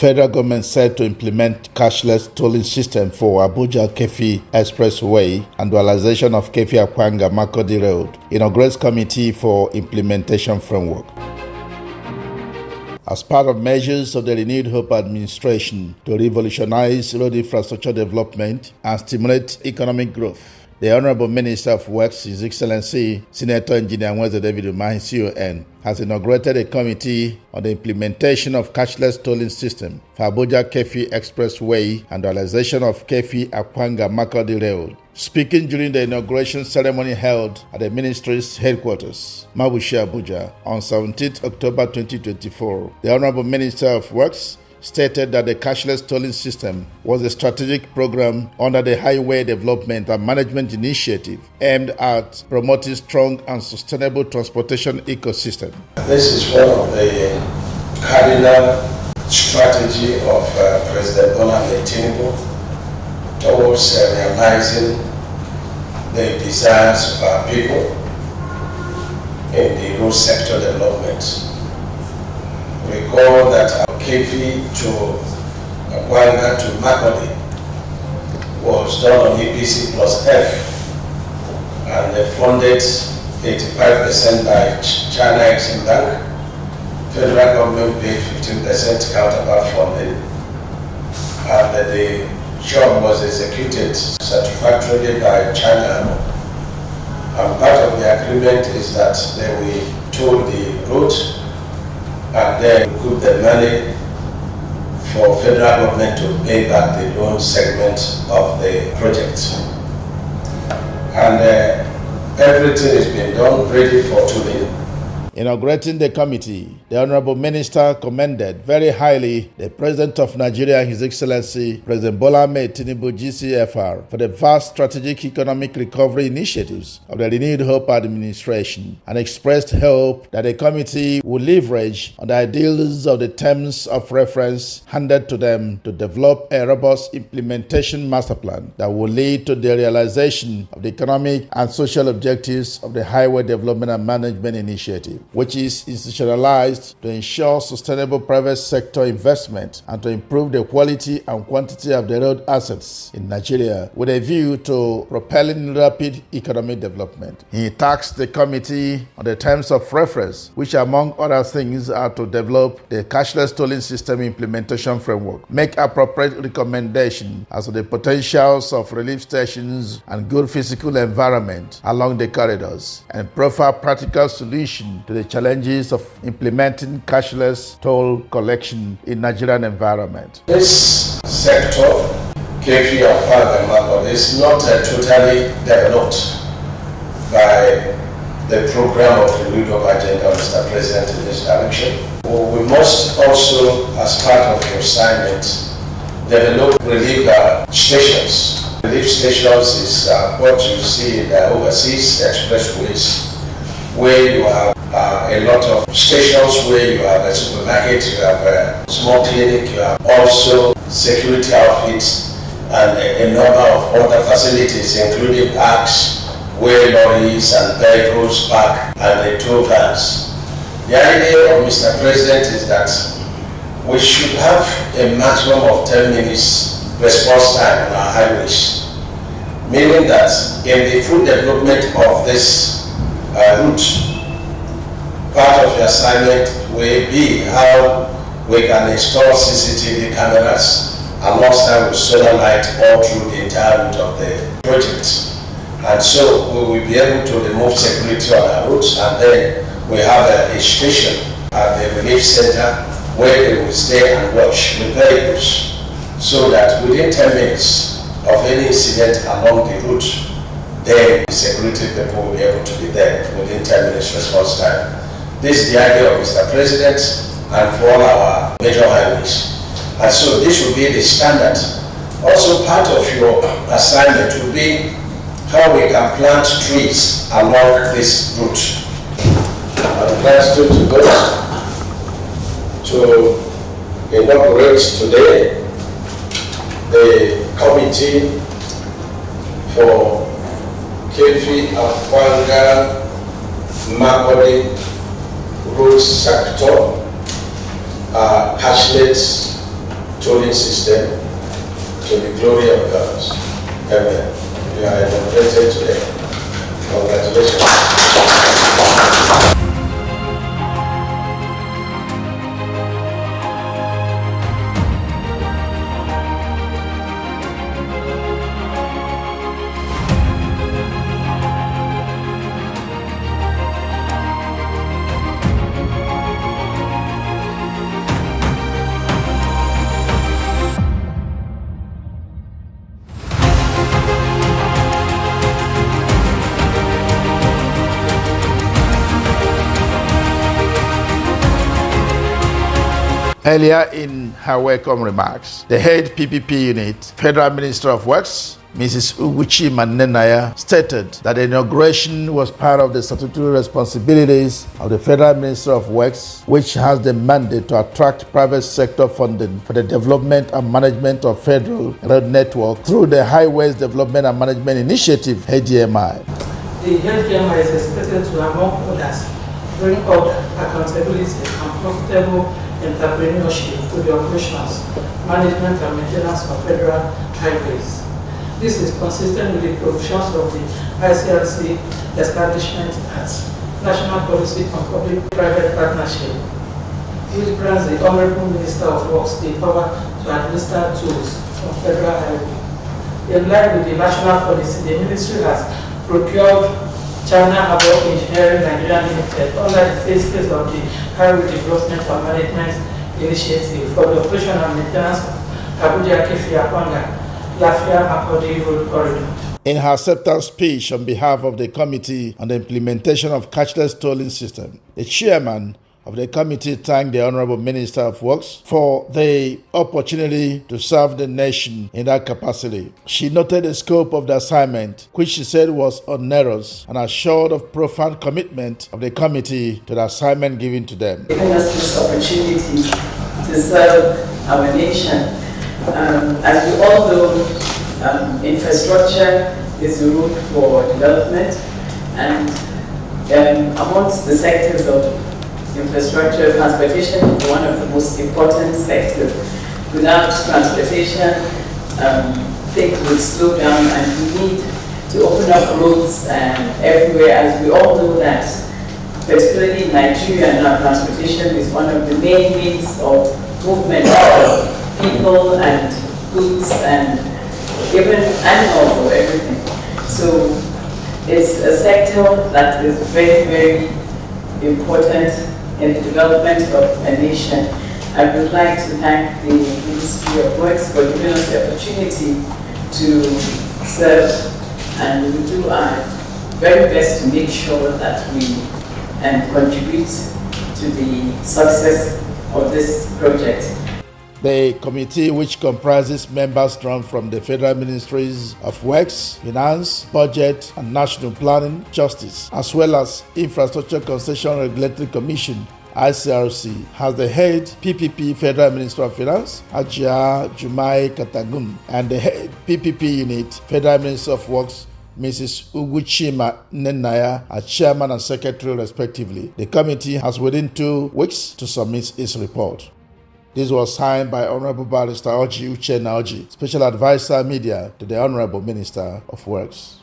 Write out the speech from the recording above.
Federal government set to implement cashless tolling system for Abuja Keffi expressway and dualization of Keffi Akwanga Makurdi Road. Inaugurates committee for implementation framework. As part of measures of the renewed hope administration to revolutionize road infrastructure development and stimulate economic growth, the Honorable Minister of Works, His Excellency Senator Engineer Mweze David Umahi has inaugurated a committee on the implementation of cashless tolling system for Abuja Keffi Expressway and dualization of Keffi Akwanga Makurdi Road. Speaking during the inauguration ceremony held at the ministry's headquarters, Mabushi, Abuja, on 17 October 2024, the Honorable Minister of Works stated that the cashless tolling system was a strategic program under the Highway Development and Management Initiative aimed at promoting strong and sustainable transportation ecosystem. This is one of the cardinal strategy of President Bola Tinubu towards realizing the desires of our people in the road sector development. Recall that our Keffi to Akwanga to Makurdi was done on EPC plus F and funded 85% by China Exim Bank. Federal government paid 15% counterpart funding, and the job was executed satisfactorily by China. And part of the agreement is that they will toll the road and then recoup the money for federal government to pay back the loan segment of the project. And everything has been done ready for tolling. Inaugurating the committee, the Honorable Minister commended very highly the President of Nigeria, His Excellency President Bola Tinubu GCFR, for the vast strategic economic recovery initiatives of the renewed hope administration, and expressed hope that the committee will leverage on the ideals of the terms of reference handed to them to develop a robust implementation master plan that will lead to the realization of the economic and social objectives of the Highway Development and Management Initiative, which is institutionalized to ensure sustainable private sector investment and to improve the quality and quantity of the road assets in Nigeria with a view to propelling rapid economic development. He tasked the committee on the terms of reference, which among other things are to develop the cashless tolling system implementation framework, make appropriate recommendations as to the potentials of relief stations and good physical environment along the corridors, and proffer practical solutions to the challenges of implementing cashless toll collection in Nigerian environment. This sector, Keffi Akwanga Makurdi, is not totally developed by the program of the renewed hope agenda of Mr. President in this direction. We must also, as part of your assignment, develop relief stations. Relief stations is what you see in the overseas expressways, where you have a lot of stations where you have a supermarket, you have a small clinic, you have also security outfits and a number of other facilities, including parks where lorries and vehicles park and the tow vans. The idea of Mr. President is that we should have a maximum of 10 minutes response time on our highways, meaning that in the full development of this route, part of the assignment will be how we can install CCTV cameras alongside with solar light all through the entire route of the project. And so we will be able to remove security on our routes, and then we have a station at the relief center where they will stay and watch the vehicles, so that within 10 minutes of any incident along the route, then the security people will be able to be there within 10 minutes response time. This is the idea of Mr. President and for all our major highways. And so this will be the standard. Also part of your assignment will be how we can plant trees along this route. I'm glad to go to inaugurate today the committee for Keffi Akwanga Makurdi road sector, cashless tolling system to the glory of God. Amen. You are inaugurated today. Congratulations. Earlier in her welcome remarks, the head PPP unit, Federal Minister of Works, Mrs. Uguchima Nnennaya, stated that the inauguration was part of the statutory responsibilities of the Federal Minister of Works, which has the mandate to attract private sector funding for the development and management of federal road network through the Highways Development and Management Initiative, HDMI. The HDMI is expected to, among others, bring order, accountability, and profitable entrepreneurship to the operations, management, and maintenance of federal highways. This is consistent with the provisions of the ICRC Establishment Act, National Policy on Public-Private Partnership, which grants the Honorable Minister of Works the power to administer tools on federal highway. In line with the national policy, the ministry has procured China Harbour Engineering Nigeria Limited under the phase of the Highway Development and Management Initiative for the operation and maintenance of Abuja Keffi Lafia Makurdi Road Corridor. In her acceptance speech on behalf of the Committee on the Implementation of Cashless Tolling System, the chairman of the committee thanked the Honorable Minister of Works for the opportunity to serve the nation in that capacity. She noted the scope of the assignment, which she said was onerous, and assured of profound commitment of the committee to the assignment given to them. Giving us this opportunity to serve our nation. As we all know, infrastructure is the root for development, and amongst the sectors of infrastructure, transportation is one of the most important sectors. Without transportation, things would slow down, and we need to open up roads everywhere. As we all know that, particularly in Nigeria now, transportation is one of the main means of movement of people and goods and even animals or everything. So it's a sector that is very, very important in the development of a nation. I would like to thank the Ministry of Works for giving us the opportunity to serve, and we do our very best to make sure that we contribute to the success of this project. The committee, which comprises members drawn from the Federal Ministries of Works, Finance, Budget and National Planning, Justice, as well as Infrastructure Concession Regulatory Commission, ICRC, has the head PPP Federal Minister of Finance, Ajia Jumai Katagum, and the head PPP unit Federal Minister of Works, Mrs. Uguchima Nnennaya, as chairman and secretary respectively. The committee has within 2 weeks to submit its report. This was signed by Honorable Barrister Oji Uchenna Oji, Special Advisor Media to the Honorable Minister of Works.